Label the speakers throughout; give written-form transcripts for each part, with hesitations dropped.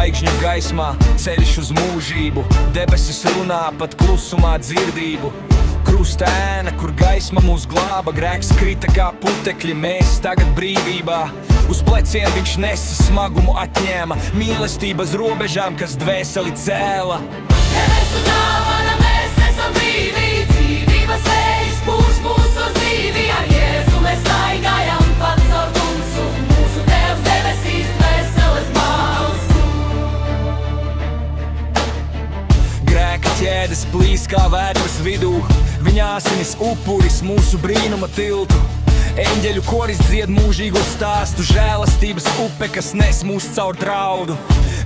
Speaker 1: zvaigžņu gaismā, ceļš uz mūžību. Debesis runā, pat klusumā dzirdību. Krusta ēna, kur gaisma mūs glāba, grēks krita kā putekļi, mēs tagad brīvībā. Uz pleciem viņš nesa smagumu atņēma, mīlestības robežām, kas dvēseli cēla.
Speaker 2: Debesu dāvana, mēs esam brīvi, dzīvības vējš pūš mūsu dzīvi. Ar Jēzu mēs staigājam pat caur tumsu, mūsu Tēvs debesīs dvēseles balsu.
Speaker 1: Grēka ķēdes plīs kā vētras vidū, viņa asinis upuris mūsu brīnuma tiltu. Eņģeļu koris dzied mūžīgo stāstu, žēlastības upe, kas nes mūs caur draudu.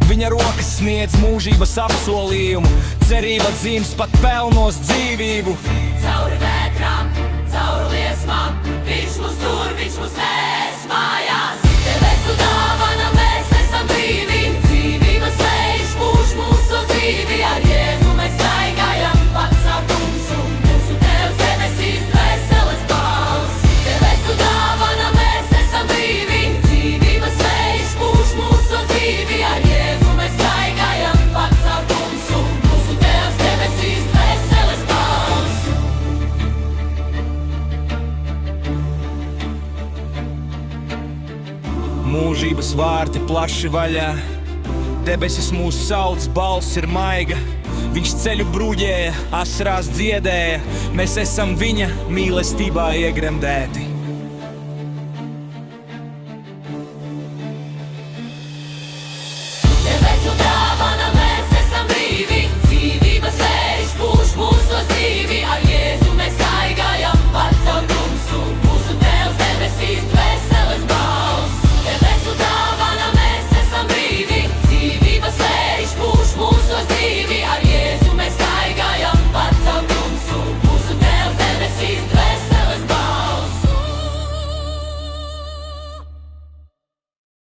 Speaker 1: Viņa rokas sniedz mūžības apsolījumu, cerība dzīves pat pelnos dzīvību.
Speaker 2: Cauri vētrām, cauri liesmām, viņš mūs tur, viņš mūs nes mājās. Debesu dāvana, mēs esam brīvi, dzīvības vējš pūš mūsu dzīvi. Ar Jēzu mēs staigājam pat caur tumsu, mūsu Tēvs debesīs dvēseles balss. Debesu dāvana, mēs esam brīvi, dzīvības vējš pūš mūsu dzīvi. Ar Jēzu mēs staigājam pat caur tumsu, mūsu Tēvs debesīs dvēseles balss.
Speaker 1: Mūžības vārti plaši vaļā, debesis mūs sauc, balss ir maiga. Viņš ceļu bruģēja, asarās dziedēja, mēs esam viņa mīlestībā iegremdēti.